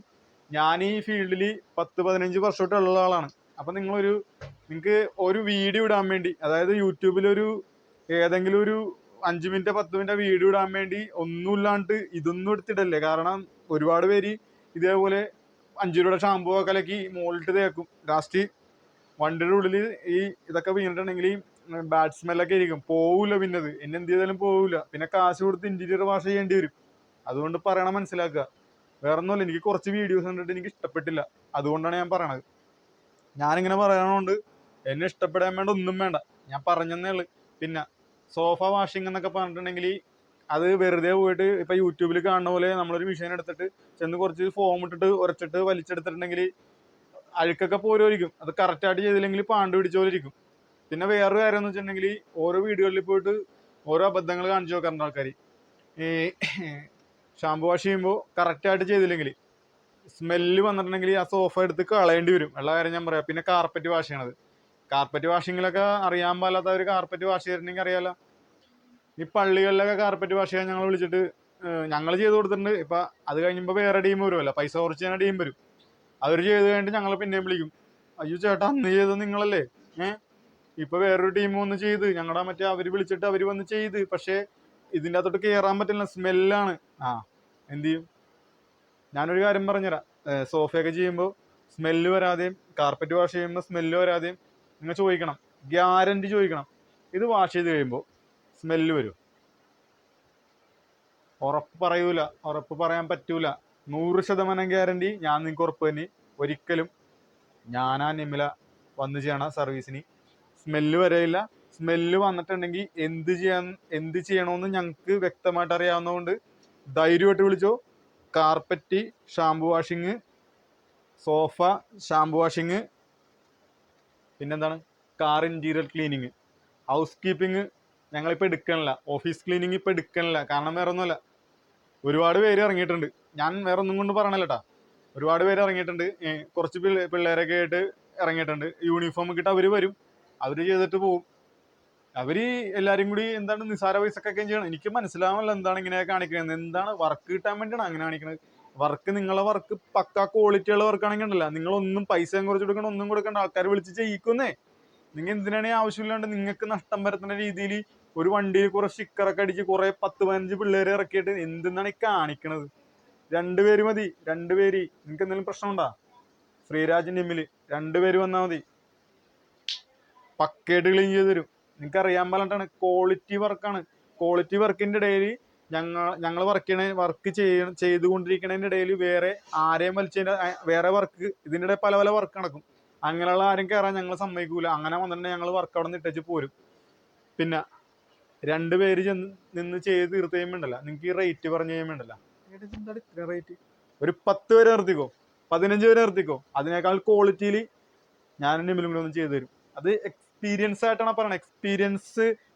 ഞാൻ ഈ ഫീൽഡിൽ 10-15 വർഷമായിട്ടുള്ള ആളാണ്. അപ്പം നിങ്ങൾക്ക് ഒരു വീഡിയോ ഇടാൻ വേണ്ടി, അതായത് യൂട്യൂബിൽ ഏതെങ്കിലും ഒരു 5 മിനിറ്റ് 10 മിനിറ്റ് വീഡിയോ ഇടാൻ വേണ്ടി ഒന്നുമില്ലാണ്ട് ഇതൊന്നും എടുത്തിടല്ലേ. കാരണം ഒരുപാട് പേര് ഇതേപോലെ 5 രൂപയുടെ ഷാമ്പൂ കലക്കി മുകളിട്ട് തേക്കും. ലാസ്റ്റ് വണ്ടിയുടെ ഉള്ളിൽ ഇതൊക്കെ വീണിട്ടുണ്ടെങ്കിൽ ബാഡ് സ്മെല്ലൊക്കെ ആയിരിക്കും, പോവില്ല. പിന്നെ എന്നെ എന്ത് ചെയ്താലും പോവില്ല. പിന്നെ കാശ് കൊടുത്ത് ഇന്റീരിയർ വാഷ് ചെയ്യേണ്ടി വരും. അതുകൊണ്ട് പറയണം, മനസ്സിലാക്കുക. വേറെ ഒന്നുമല്ല, എനിക്ക് കുറച്ച് വീഡിയോസ് കണ്ടിട്ട് എനിക്ക് ഇഷ്ടപ്പെട്ടില്ല, അതുകൊണ്ടാണ് ഞാൻ പറയണത്. ഞാനിങ്ങനെ പറയണോണ്ട് എന്നെ ഇഷ്ടപ്പെടാൻ വേണ്ട ഒന്നും വേണ്ട, ഞാൻ പറഞ്ഞതേ ഉള്ളു. പിന്നെ സോഫ വാഷിംഗ് എന്നൊക്കെ പറഞ്ഞിട്ടുണ്ടെങ്കിൽ അത് വെറുതെ പോയിട്ട് ഇപ്പം യൂട്യൂബിൽ കാണുന്ന പോലെ നമ്മളൊരു മെഷീൻ എടുത്തിട്ട് ചെന്ന് കുറച്ച് ഫോം ഇട്ടിട്ട് ഉരച്ചിട്ട് വലിച്ചെടുത്തിട്ടുണ്ടെങ്കിൽ അഴുക്കൊക്കെ പോരുമായിരിക്കും. അത് കറക്റ്റായിട്ട് ചെയ്തില്ലെങ്കിൽ പാണ്ട് പിടിച്ച പോലെ ഇരിക്കും. പിന്നെ വേറൊരു കാര്യം എന്ന് വെച്ചിട്ടുണ്ടെങ്കിൽ, ഓരോ വീടുകളിൽ പോയിട്ട് ഓരോ അബദ്ധങ്ങൾ കാണിച്ചു നോക്കാറുണ്ട് ആൾക്കാർ. ഈ ഷാമ്പു വാഷ് ചെയ്യുമ്പോൾ കറക്റ്റായിട്ട് ചെയ്തില്ലെങ്കിൽ സ്മെല്ല് വന്നിട്ടുണ്ടെങ്കിൽ ആ സോഫ എടുത്ത് കളയേണ്ടി വരും. ഉള്ള കാര്യം ഞാൻ പറയാം. പിന്നെ കാർപ്പറ്റ് വാഷ് ചെയ്യണത്, കാർപ്പറ്റ് വാഷിങ്ങിലൊക്കെ അറിയാൻ പാടില്ലാത്തവർ കാർപ്പറ്റ് വാഷ് ചെയ്തിട്ടുണ്ടെങ്കിൽ അറിയാലോ. ഈ പള്ളികളിലൊക്കെ കാർപ്പറ്റ് വാഷ് ചെയ്യാൻ ഞങ്ങൾ വിളിച്ചിട്ട് ഞങ്ങൾ ചെയ്ത് കൊടുത്തിട്ടുണ്ട്. ഇപ്പം അത് കഴിയുമ്പോൾ വേറെ ടീം വരുമല്ലോ, പൈസ കുറച്ച് ചെയ്യുന്ന ടീം വരും. അവർ ചെയ്ത് കഴിഞ്ഞിട്ട് ഞങ്ങൾ പിന്നെയും വിളിക്കും, അയ്യോ ചേട്ടാ അന്ന് ചെയ്തത് നിങ്ങളല്ലേ, ഇപ്പൊ വേറൊരു ടീം വന്ന് ചെയ്ത്, ഞങ്ങളുടെ അവർ വിളിച്ചിട്ട് അവർ വന്ന് ചെയ്ത്, പക്ഷേ ഇതിൻ്റെ അകത്തോട്ട് കയറാൻ പറ്റില്ല, സ്മെല്ലാണ്. എന്ത് ചെയ്യും? ഞാനൊരു കാര്യം പറഞ്ഞുതരാം. സോഫയൊക്കെ ചെയ്യുമ്പോൾ സ്മെല്ല് വരാതെയും കാർപ്പറ്റ് വാഷ് ചെയ്യുമ്പോൾ സ്മെല്ല് വരാതെയും നിങ്ങൾ ചോദിക്കണം, ഗ്യാരണ്ടി ചോദിക്കണം. ഇത് വാഷ് ചെയ്ത് കഴിയുമ്പോൾ സ്മെല്ല് വരും? ഉറപ്പ് പറയൂല, ഉറപ്പ് പറയാൻ പറ്റൂല. 100% ഗ്യാരണ്ടി ഞാൻ നിങ്ങൾക്ക് ഉറപ്പ് തന്നെ. ഒരിക്കലും ഞാനാ നിമില വന്ന് ചെയ്യണ സർവീസിന് സ്മെല്ല് വരെയില്ല. സ്മെല്ല് വന്നിട്ടുണ്ടെങ്കിൽ എന്ത് ചെയ്യണമെന്ന് ഞങ്ങൾക്ക് വ്യക്തമായിട്ട് അറിയാവുന്നതുകൊണ്ട് ധൈര്യമായിട്ട് വിളിച്ചോ. Carpet shampoo washing, sofa shampoo washing, പിന്നെന്താണ് car interior cleaning, housekeeping ഞങ്ങളിപ്പോൾ എടുക്കണില്ല, ഓഫീസ് ക്ലീനിങ് ഇപ്പോൾ എടുക്കണില്ല. കാരണം വേറെ ഒന്നുമല്ല, ഒരുപാട് പേര് ഇറങ്ങിയിട്ടുണ്ട്. ഞാൻ വേറെ ഒന്നും കൊണ്ട് പറയണല്ല കേട്ടോ, ഒരുപാട് പേര് ഇറങ്ങിയിട്ടുണ്ട്. കുറച്ച് പിള്ളേരൊക്കെ ആയിട്ട് ഇറങ്ങിയിട്ടുണ്ട്. യൂണിഫോം ഒക്കെ ഇട്ട് അവർ വരും, അവർ ചെയ്തിട്ട് പോവും. അവർ എല്ലാവരും കൂടി എന്താണ് നിസാര പൈസക്കൊക്കെ ചെയ്യണം. എനിക്ക് മനസ്സിലാവില്ല എന്താണ് ഇങ്ങനെ കാണിക്കുന്നത്. എന്താണ് വർക്ക് കിട്ടാൻ വേണ്ടിയാണ് അങ്ങനെ കാണിക്കുന്നത്? നിങ്ങളെ വർക്ക് പക്കാ ക്വാളിറ്റി ഉള്ള വർക്കാണെങ്കിൽ ഉണ്ടല്ല, നിങ്ങളൊന്നും പൈസയും കുറച്ച് കൊടുക്കണം, ഒന്നും കൊടുക്കേണ്ട, ആൾക്കാർ വിളിച്ച് ചെയ്യിക്കുന്നേ. നിങ്ങൾ എന്തിനാണ് ഈ ആവശ്യമില്ലാണ്ട് നിങ്ങൾക്ക് നഷ്ടം വരുത്തുന്ന രീതിയിൽ ഒരു വണ്ടിയിൽ കുറെ സ്റ്റിക്കറൊക്കെ അടിച്ച് കുറെ 10-15 പിള്ളേരെ ഇറക്കിയിട്ട് എന്തെന്നാണ് ഈ കാണിക്കണത്? 2 പേര് മതി, 2 പേര്. നിങ്ങൾക്ക് എന്തെങ്കിലും പ്രശ്നമുണ്ടാ? ശ്രീരാജ് നിമ്മില് 2 പേര് വന്നാൽ മതി, പക്കയായിട്ട് ക്ലീൻ ചെയ്ത് തരും. നിങ്ങൾക്ക് അറിയാൻ പാടിട്ടാണ്, ക്വാളിറ്റി വർക്കാണ്. ക്വാളിറ്റി വർക്കിന്റെ ഇടയിൽ ഞങ്ങൾ വർക്ക് ചെയ്തുകൊണ്ടിരിക്കുന്നതിന്റെ ഇടയിൽ വേറെ ആരെയും വലിച്ചതിന്റെ വേറെ വർക്ക് ഇതിന്റെ ഇടയിൽ പല പല വർക്ക് നടക്കും. അങ്ങനെയുള്ള ആരും കയറാൻ ഞങ്ങൾ സമ്മതിക്കൂല. അങ്ങനെ വന്നിട്ടുണ്ടെങ്കിൽ ഞങ്ങൾ വർക്ക് അവിടെ നിന്ന് ഇട്ടേച്ച് പോരും. പിന്നെ 2 പേര് നിന്ന് ചെയ്ത് തീർത്ത് കഴിയുമ്പോണ്ടല്ല, നിങ്ങൾക്ക് ഈ റേറ്റ് പറഞ്ഞു കഴിയുമ്പോണ്ടല്ല, റേറ്റ് ഒരു 10 പേര് നിർത്തിക്കോ, 15 പേര് നിർത്തിക്കോ, അതിനേക്കാൾ ക്വാളിറ്റിയിൽ ഞാൻ നിമ്മിലും കൂടെ ഒന്ന് ചെയ്തു തരും. അത് എക്സ്പീരിയൻസ് ആയിട്ടാണ് പറയണത്.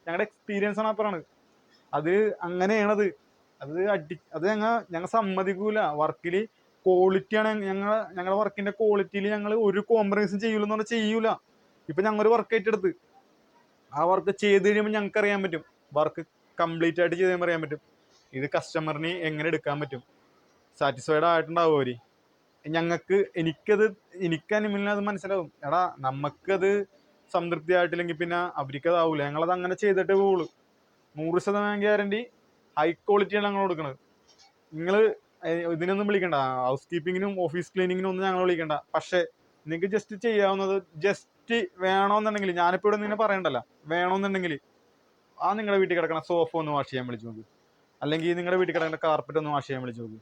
ഞങ്ങളുടെ എക്സ്പീരിയൻസ് ആണ് പറയണത്. അത് അങ്ങനെയാണത്. അത് ഞങ്ങൾ സമ്മതിക്കൂല. വർക്കില് ക്വാളിറ്റിയാണ് ഞങ്ങളുടെ വർക്കിന്റെ ക്വാളിറ്റിയിൽ ഞങ്ങൾ ഒരു കോംപ്രമൈസും ചെയ്യൂലെന്ന് പറഞ്ഞാൽ ചെയ്യൂല. ഇപ്പൊ ഞങ്ങൾ ഒരു വർക്ക് ഏറ്റെടുത്ത് ആ വർക്ക് ചെയ്ത് കഴിയുമ്പോൾ ഞങ്ങൾക്ക് അറിയാൻ പറ്റും, വർക്ക് കംപ്ലീറ്റ് ആയിട്ട് ചെയ്ത് കഴിയുമ്പോൾ അറിയാൻ പറ്റും ഇത് കസ്റ്റമറിന് എങ്ങനെ എടുക്കാൻ പറ്റും, സാറ്റിസ്ഫൈഡ് ആയിട്ടുണ്ടാവും അവര്. എനിക്ക് അനിമലിന് അത് മനസ്സിലാവും. എടാ നമുക്കത് സംതൃപ്തി ആയിട്ടില്ലെങ്കിൽ പിന്നെ അവർക്കതാവൂല. ഞങ്ങളത് അങ്ങനെ ചെയ്തിട്ടേ പോവുള്ളൂ. 100% ഗ്യാരണ്ടി, ഹൈ ക്വാളിറ്റിയാണ് ഞങ്ങൾ കൊടുക്കുന്നത്. നിങ്ങൾ ഇതിനൊന്നും വിളിക്കണ്ട, ഹൗസ് കീപ്പിങ്ങിനും ഓഫീസ് ക്ലീനിങ്ങിനും ഒന്നും ഞങ്ങൾ വിളിക്കണ്ട. പക്ഷെ നിങ്ങൾക്ക് ജസ്റ്റ് ചെയ്യാവുന്നത്, ജസ്റ്റ് വേണമെന്നുണ്ടെങ്കിൽ, ഞാനിപ്പോൾ ഇവിടെ നിന്നെ പറയണ്ടല്ലോ, വേണമെന്നുണ്ടെങ്കിൽ ആ നിങ്ങളുടെ വീട്ടിൽ കിടക്കണ സോഫ ഒന്ന് വാഷ് ചെയ്യാൻ വിളിച്ചു നോക്ക്, അല്ലെങ്കിൽ നിങ്ങളുടെ വീട്ടിൽ കിടക്കുന്ന കാർപ്പറ്റ് ഒന്ന് വാഷ് ചെയ്യാൻ വിളിച്ചു നോക്ക്.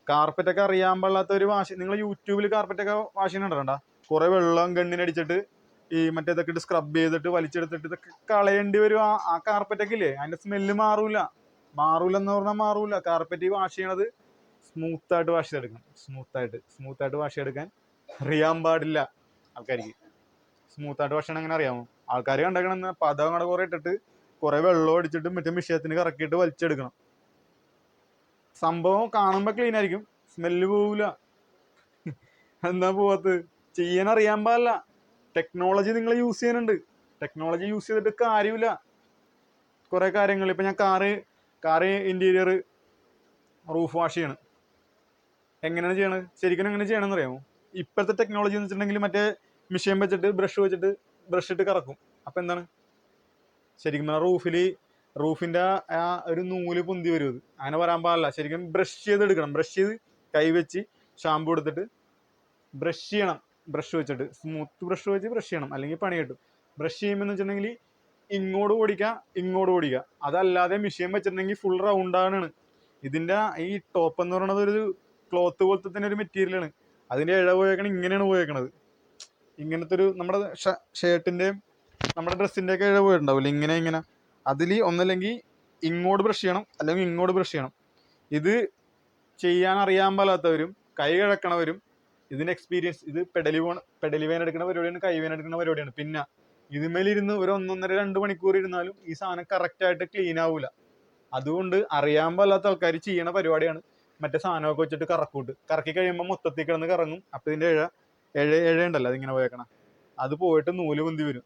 കാർപ്പറ്റൊക്കെ അറിയാൻ പാടില്ലാത്ത ഒരു നിങ്ങൾ യൂട്യൂബിൽ കാർപ്പറ്റൊക്കെ വാഷ് ചെയ്യുന്നുണ്ടോ? കുറെ വെള്ളം ഗണ്ണിനടിച്ചിട്ട് ഈ മറ്റേതൊക്കെ ഇട്ട് സ്ക്രബ് ചെയ്തിട്ട് വലിച്ചെടുത്തിട്ട് ഇതൊക്കെ കളയേണ്ടി വരും. ആ കാർപ്പറ്റൊക്കെ ഇല്ലേ, അതിന്റെ സ്മെല്ല് മാറൂല എന്ന് പറഞ്ഞാൽ മാറൂല. കാർപ്പറ്റ് വാഷ് ചെയ്യണത് സ്മൂത്തായിട്ട് വാഷ് ചെയ്തെടുക്കണം. സ്മൂത്തായിട്ട് വാഷ് ചെയ്തെടുക്കാൻ അറിയാൻ പാടില്ല ആൾക്കാർക്ക്. സ്മൂത്തായിട്ട് വാഷ് ചെയ്യണം എങ്ങനെ അറിയാമോ? ആൾക്കാർ കണ്ടേക്കണെന്ന് പദം അങ്ങോട്ട് കുറെ ഇട്ടിട്ട് കുറെ വെള്ളം അടിച്ചിട്ട് മറ്റേ മിഷ്യത്തിന് കറക്കിയിട്ട് വലിച്ചെടുക്കണം. സംഭവം കാണുമ്പോ ക്ലീൻ ആയിരിക്കും, സ്മെല്ല് പോവില്ല. എന്താ പോവാത്ത്? ചെയ്യാൻ അറിയാൻ പാടില്ല. ടെക്നോളജി നിങ്ങൾ യൂസ് ചെയ്യുന്നുണ്ട്, ടെക്നോളജി യൂസ് ചെയ്തിട്ട് കാര്യമില്ല. കുറെ കാര്യങ്ങൾ ഇപ്പൊ ഞാൻ കാറ് ഇന്റീരിയർ റൂഫ് വാഷ് ചെയ്യണം. എങ്ങനെയാണ് ചെയ്യണത്? ശരിക്കും എങ്ങനെ ചെയ്യണമെന്ന് അറിയാമോ? ഇപ്പോഴത്തെ ടെക്നോളജി എന്ന് വെച്ചിട്ടുണ്ടെങ്കിൽ മറ്റേ മിഷ്യൻ വെച്ചിട്ട് ബ്രഷ് ഇട്ട് കറക്കും. അപ്പൊ എന്താണ് ശരിക്കും റൂഫിന്റെ ആ ഒരു നൂല് പൊന്തി വരും. അത് അങ്ങനെ വരാൻ പാടില്ല. ശരിക്കും ബ്രഷ് ചെയ്തെടുക്കണം. ബ്രഷ് ചെയ്ത് കൈവച്ച് ഷാമ്പു എടുത്തിട്ട് ബ്രഷ് ചെയ്യണം. ബ്രഷ് വെച്ചിട്ട് സ്മൂത്ത് ബ്രഷ് വെച്ച് ബ്രഷ് ചെയ്യണം, അല്ലെങ്കിൽ പണി കിട്ടും. ബ്രഷ് ചെയ്യുമ്പോൾ വെച്ചിട്ടുണ്ടെങ്കിൽ ഇങ്ങോട്ട് ഓടിക്കുക. അതല്ലാതെ മിഷ്യൻ വെച്ചിട്ടുണ്ടെങ്കിൽ ഫുൾ റൗണ്ട് ആണ്. ഇതിന്റെ ഈ ടോപ്പ് എന്ന് പറയുന്നത് ഒരു ക്ലോത്ത് പോലത്തെ തന്നെ ഒരു മെറ്റീരിയലാണ്. അതിന്റെ ഇഴ പോയേക്കണത് ഇങ്ങനെയാണ് പോയേക്കണത്. ഇങ്ങനത്തെ ഒരു നമ്മുടെ ഷർട്ടിന്റെയും നമ്മുടെ ഡ്രസ്സിന്റെ ഒക്കെ ഇഴ പോയിട്ടുണ്ടാവില്ല, ഇങ്ങനെ അതിൽ ഒന്നല്ലെങ്കിൽ ഇങ്ങോട്ട് ബ്രഷ് ചെയ്യണം, അല്ലെങ്കിൽ ഇങ്ങോട്ട് ബ്രഷ് ചെയ്യണം. ഇത് ചെയ്യാൻ അറിയാൻ പാടാത്തവരും കൈ കിഴക്കണവരും ഇതിന്റെ എക്സ്പീരിയൻസ്, ഇത് പെടലി വേൻ എടുക്കുന്ന പരിപാടിയാണ്, കൈവേൻ എടുക്കുന്ന പരിപാടിയാണ്. പിന്നെ ഇതുമേലിരുന്ന് ഒരു 1.5-2 മണിക്കൂർ ഇരുന്നാലും ഈ സാധനം കറക്റ്റ് ആയിട്ട് ക്ലീൻ ആവൂല. അതുകൊണ്ട് അറിയാൻ പാടില്ലാത്ത ആൾക്കാർ ചെയ്യണ പരിപാടിയാണ് മറ്റേ സാധനമൊക്കെ വെച്ചിട്ട് കറക്കി കഴിയുമ്പോൾ മൊത്തത്തിൽ കിടന്ന് കറങ്ങും. അപ്പൊ ഇതിന്റെ ഇഴ ഉണ്ടല്ലോ, അതിങ്ങനെ പോയേക്കണം, അത് പോയിട്ട് നൂല് പൊന്തി വരും.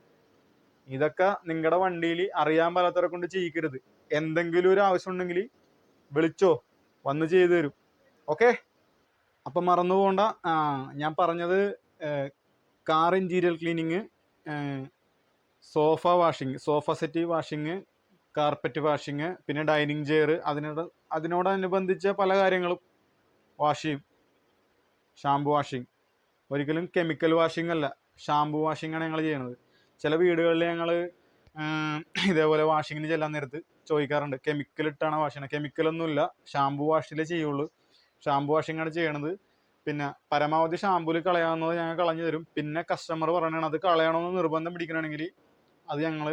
ഇതൊക്കെ നിങ്ങളുടെ വണ്ടിയിൽ അറിയാൻ പാടാത്തവരെ കൊണ്ട് ചെയ്യിക്കരുത്. എന്തെങ്കിലും ഒരു ആവശ്യം ഉണ്ടെങ്കിൽ വിളിച്ചോ, വന്ന് ചെയ്തു തരും. ഓക്കെ, അപ്പൊ മറന്നു പോകണ്ട. ഞാൻ പറഞ്ഞത് car interior cleaning, sofa set washing, carpet washing, പിന്നെ ഡൈനിങ് ചെയർ, അതിനോടനുബന്ധിച്ച പല കാര്യങ്ങളും വാഷ് ചെയ്യും. ഷാംപൂ വാഷിങ്, ഒരിക്കലും കെമിക്കൽ വാഷിംഗ് അല്ല, ഷാംപൂ വാഷിംഗ് ആണ് ഞങ്ങൾ ചെയ്യണത്. ചില വീടുകളിൽ ഞങ്ങൾ ഇതേപോലെ വാഷിങ്ങിന് ചെല്ലാൻ നേരത്ത് ചോദിക്കാറുണ്ട്, കെമിക്കൽ ഇട്ടാണ് വാഷ് ചെയ്യണത്. കെമിക്കലൊന്നുമില്ല, ഷാംപൂ വാഷിലേ ചെയ്യുള്ളൂ. ഷാംപൂ വാഷിംഗ് ആണ് ചെയ്യണത്. പിന്നെ പരമാവധി ഷാമ്പൂല് കളയാവുന്നത് ഞങ്ങൾ കളഞ്ഞു തരും. പിന്നെ കസ്റ്റമർ പറയണതാണ് അത് കളയണമെന്ന് നിർബന്ധം പിടിക്കണമെങ്കിൽ അത് ഞങ്ങൾ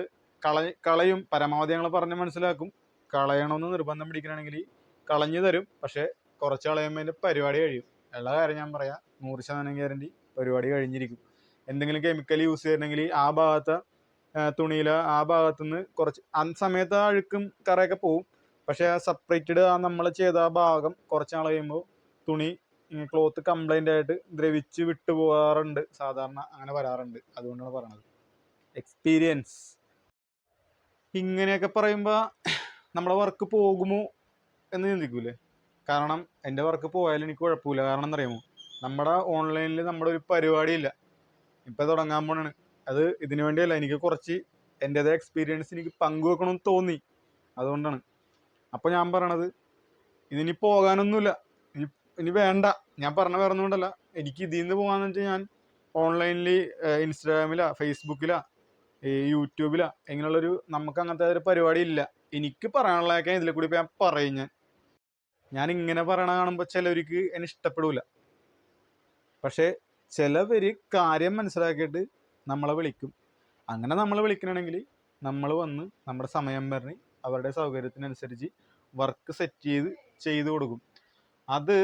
കളയും. പരമാവധി ഞങ്ങൾ പറഞ്ഞ് മനസ്സിലാക്കും. കളയണമെന്ന് നിർബന്ധം പിടിക്കണമെങ്കിൽ കളഞ്ഞു തരും. പക്ഷെ കുറച്ച് കളയുമ്പോൾ അതിൻ്റെ പരിപാടി കഴിയും. ഉള്ള കാര്യം ഞാൻ പറയാം, 100% ഗ്യാരണ്ടി, പരിപാടി കഴിഞ്ഞിരിക്കും. എന്തെങ്കിലും കെമിക്കൽ യൂസ് ചെയ്യണമെങ്കിൽ ആ ഭാഗത്ത് തുണിയില ആ ഭാഗത്തുനിന്ന് കുറച്ച് സമയത്ത് ആ അഴുക്കും കറയൊക്കെ പോവും. പക്ഷെ ആ സെപ്പറേറ്റഡ് നമ്മൾ ചെയ്ത ആ ഭാഗം കുറച്ച് നാൾ കഴിയുമ്പോൾ ക്ലോത്ത് കംപ്ലൈൻ്റ് ആയിട്ട് ദ്രവിച്ച് വിട്ടു പോകാറുണ്ട്. സാധാരണ അങ്ങനെ വരാറുണ്ട്. അതുകൊണ്ടാണ് പറയണത് എക്സ്പീരിയൻസ്. ഇങ്ങനെയൊക്കെ പറയുമ്പോൾ നമ്മുടെ വർക്ക് പോകുമോ എന്ന് ചിന്തിക്കൂലേ? കാരണം എൻ്റെ വർക്ക് പോയാലും എനിക്ക് കുഴപ്പമില്ല. കാരണം എന്തറിയാമോ, നമ്മുടെ ഓൺലൈനിൽ നമ്മുടെ ഒരു പരിപാടിയില്ല, ഇപ്പം തുടങ്ങാൻ പോണാണ്. അത് ഇതിനു വേണ്ടിയല്ല, എനിക്ക് കുറച്ച് എൻ്റെതായ എക്സ്പീരിയൻസ് എനിക്ക് പങ്കുവെക്കണമെന്ന് തോന്നി. അതുകൊണ്ടാണ്. അപ്പോൾ ഞാൻ പറയണത്, ഇതിനി പോകാനൊന്നുമില്ല, ഇനി വേണ്ട. ഞാൻ പറഞ്ഞ വേറെ ഒന്നുകൊണ്ടല്ല, എനിക്ക് ഇതിൽ നിന്ന് പോകാന്ന് വെച്ചാൽ ഞാൻ ഓൺലൈനിൽ ഇൻസ്റ്റാഗ്രാമിലാ, ഫേസ്ബുക്കിലാ, യൂട്യൂബിലാ, ഇങ്ങനെയുള്ളൊരു നമുക്ക് അങ്ങനത്തെ ഒരു പരിപാടി ഇല്ല. എനിക്ക് പറയാനുള്ളതൊക്കെ ഇതിൽ കൂടി ഞാൻ പറയും. ഞാൻ ഇങ്ങനെ പറയണ കാണുമ്പോൾ ചിലവർക്ക് എന്നെ ഇഷ്ടപ്പെടില്ല. പക്ഷേ ചിലവർ കാര്യം മനസ്സിലാക്കിയിട്ട് നമ്മളെ വിളിക്കും. അങ്ങനെ നമ്മളെ വിളിക്കണമെങ്കിൽ നമ്മൾ വന്ന് നമ്മുടെ സമയം പറഞ്ഞ് അവരുടെ സൗകര്യത്തിനനുസരിച്ച് വർക്ക് സെറ്റ് ചെയ്ത് കൊടുക്കും. അത്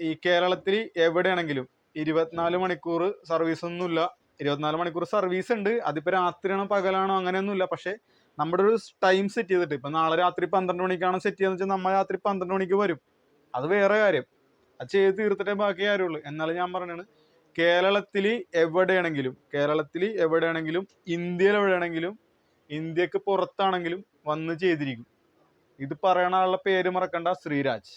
ഈ കേരളത്തിൽ എവിടെയാണെങ്കിലും 24 മണിക്കൂർ സർവീസ് ഒന്നുമില്ല. 24 മണിക്കൂർ സർവീസ് ഉണ്ട്. അതിപ്പോൾ രാത്രിയാണോ പകലാണോ അങ്ങനെയൊന്നുമില്ല. പക്ഷേ നമ്മുടെ ഒരു ടൈം സെറ്റ് ചെയ്തിട്ട്, ഇപ്പം നാളെ രാത്രി 12 മണിക്കാണ് സെറ്റ് ചെയ്യുന്നത് വെച്ചാൽ നമ്മൾ രാത്രി 12 മണിക്ക് വരും. അത് വേറെ കാര്യം. അത് ചെയ്ത് തീർത്തിട്ടേ ബാക്കി കാര്യമുള്ളൂ. എന്നാലും ഞാൻ പറഞ്ഞാണ്, കേരളത്തിൽ എവിടെയാണെങ്കിലും ഇന്ത്യയിൽ എവിടെയാണെങ്കിലും, ഇന്ത്യക്ക് പുറത്താണെങ്കിലും വന്ന് ചെയ്തിരിക്കും. ഇത് പറയണ ആളുടെ പേര് മറക്കണ്ട, ശ്രീരാജ്.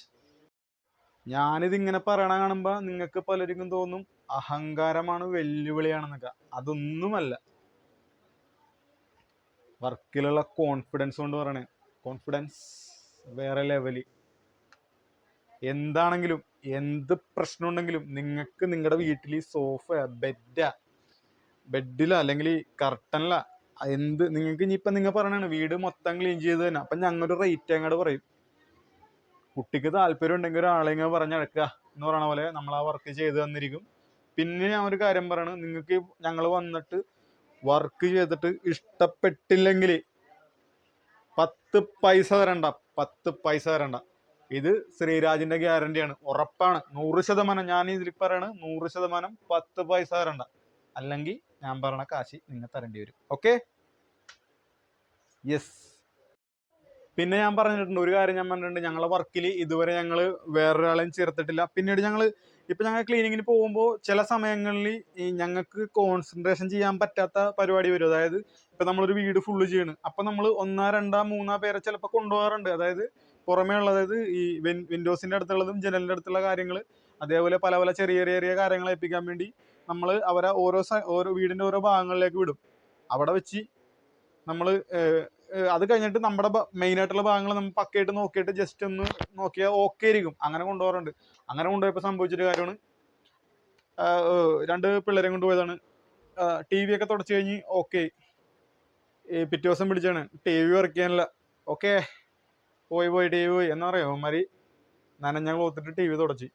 ഞാനിതിങ്ങനെ പറയണ കാണുമ്പോൾ നിങ്ങൾക്ക് പലർക്കും തോന്നും അഹങ്കാരമാണ്, വെല്ലുവിളിയാണെന്നൊക്കെ. അതൊന്നുമല്ല. വർക്കിലുള്ള കോൺഫിഡൻസ് കൊണ്ട് പറയണേ. കോൺഫിഡൻസ് വേറെ ലെവല്. എന്താണെങ്കിലും, എന്ത് പ്രശ്നം ഉണ്ടെങ്കിലും നിങ്ങൾക്ക് നിങ്ങളുടെ വീട്ടിൽ സോഫ, ബെഡില അല്ലെങ്കിൽ കർട്ടനില, എന്ത് നിങ്ങൾക്ക് ഇനിയിപ്പം നിങ്ങൾ പറയണാണ് വീട് മൊത്തം ക്ലീൻ ചെയ്ത് തന്നെ, അപ്പം ഞങ്ങളൊരു റേറ്റ് അങ്ങോട്ട് പറയും. കുട്ടിക്ക് താല്പര്യം ഉണ്ടെങ്കിൽ ഒരാളെ ഇങ്ങനെ പറഞ്ഞെടുക്കുക എന്ന് പറയണ പോലെ നമ്മൾ ആ വർക്ക് ചെയ്ത് തന്നിരിക്കും. പിന്നെ ഞാൻ ഒരു കാര്യം പറയണത്, നിങ്ങൾക്ക് ഞങ്ങൾ വന്നിട്ട് വർക്ക് ചെയ്തിട്ട് ഇഷ്ടപ്പെട്ടില്ലെങ്കിൽ 10 പൈസ തരണ്ട. 10 പൈസ തരണ്ട. ഇത് ശ്രീരാജിന്റെ ഗ്യാരണ്ടിയാണ്, ഉറപ്പാണ്, 100%. ഞാൻ ഇതിൽ പറയണ 100%. 10 പൈസ തരണ്ട. അല്ലെങ്കിൽ ഞാൻ പറയണ കാശ് നിങ്ങൾ തരേണ്ടി വരും. Okay, yes. പിന്നെ ഞാൻ പറഞ്ഞിട്ടുണ്ട്, ഒരു കാര്യം ഞാൻ പറഞ്ഞിട്ടുണ്ട്, ഞങ്ങളെ വർക്കിൽ ഇതുവരെ ഞങ്ങൾ വേറൊരാളെയും ചേർത്തിട്ടില്ല. പിന്നീട് ഞങ്ങൾ ക്ലീനിങ്ങിന് പോകുമ്പോൾ ചില സമയങ്ങളിൽ ഈ ഞങ്ങൾക്ക് കോൺസെൻട്രേഷൻ ചെയ്യാൻ പറ്റാത്ത പരിപാടി വരും. അതായത് ഇപ്പം നമ്മളൊരു വീട് ഫുള്ള് ചെയ്യണം, അപ്പം നമ്മൾ 1, 2, 3 പേരെ ചിലപ്പോൾ കൊണ്ടുപോകാറുണ്ട്. അതായത് പുറമേ ഉള്ള, അതായത് ഈ വിൻഡോസിൻ്റെ അടുത്തുള്ളതും ജനലിൻ്റെ അടുത്തുള്ള കാര്യങ്ങൾ, അതേപോലെ പല പല ചെറിയ കാര്യങ്ങൾ ഏൽപ്പിക്കാൻ വേണ്ടി നമ്മൾ അവരെ ഓരോ വീടിൻ്റെ ഓരോ ഭാഗങ്ങളിലേക്ക് വിടും. അവിടെ വെച്ച് നമ്മൾ അത് കഴിഞ്ഞിട്ട് നമ്മുടെ മെയിനായിട്ടുള്ള ഭാഗങ്ങൾ നമ്മൾ പക്കയായിട്ട് നോക്കിയിട്ട് ജസ്റ്റ് ഒന്ന് നോക്കിയാൽ ഓക്കെ ആയിരിക്കും. അങ്ങനെ കൊണ്ടുപോകാറുണ്ട്. അങ്ങനെ കൊണ്ടുപോയപ്പോൾ സംഭവിച്ചൊരു കാര്യമാണ്, 2 പിള്ളേരെ കൊണ്ടുപോയതാണ്. TV ഒക്കെ തുടച്ച് കഴിഞ്ഞ് ഓക്കെ, പിറ്റേ ദിവസം പിടിച്ചാണ് TV വർക്ക് ചെയ്യാനില്ല. ഓക്കെ, പോയി TV പോയി. എന്നാ പറയുക, അവന്മാര് നനഞ്ഞ ക്ലോത്തിട്ട് TV തുടച്ച്.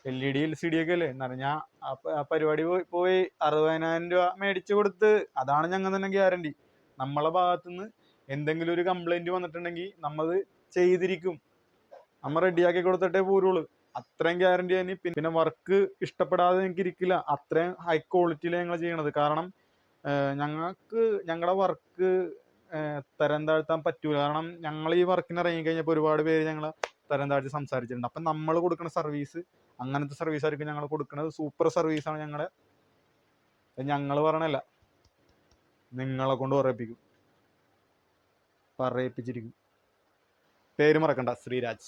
LED LCD ഒക്കെ അല്ലേ നനഞ്ഞ. ആ പരിപാടി പോയി 60,000 രൂപ മേടിച്ചു കൊടുത്ത്. അതാണ് ഞങ്ങൾ തന്നെ ഗ്യാരണ്ടി. നമ്മളെ ഭാഗത്തുനിന്ന് എന്തെങ്കിലും ഒരു കംപ്ലൈന്റ് വന്നിട്ടുണ്ടെങ്കിൽ നമ്മൾ ചെയ്തിരിക്കും, നമ്മൾ റെഡിയാക്കി കൊടുത്തിട്ടേ പോരുള്ളൂ. അത്രയും ഗ്യാരണ്ടി തന്നെ. പിന്നെ വർക്ക് ഇഷ്ടപ്പെടാതെ നിങ്ങൾക്ക് ഇരിക്കില്ല. അത്രയും ഹൈ ക്വാളിറ്റിയിൽ ഞങ്ങൾ ചെയ്യണത്. കാരണം ഞങ്ങൾക്ക് ഞങ്ങളുടെ വർക്ക് തരം താഴ്ത്താൻ പറ്റൂല. കാരണം ഞങ്ങൾ ഈ വർക്കിന് ഇറങ്ങിക്കഴിഞ്ഞപ്പോൾ ഒരുപാട് പേര് ഞങ്ങളെ തരം താഴ്ത്തി സംസാരിച്ചിട്ടുണ്ട്. അപ്പം നമ്മൾ കൊടുക്കുന്ന സർവീസ് അങ്ങനത്തെ സർവീസ് ആയിരിക്കും ഞങ്ങൾ കൊടുക്കുന്നത്. സൂപ്പർ സർവീസാണ് ഞങ്ങളുടെ. ഞങ്ങൾ പറയണല്ല, നിങ്ങളെ കൊണ്ട് പറയിപ്പിച്ചിരിക്കും. പേര് മറക്കണ്ട, ശ്രീരാജ്.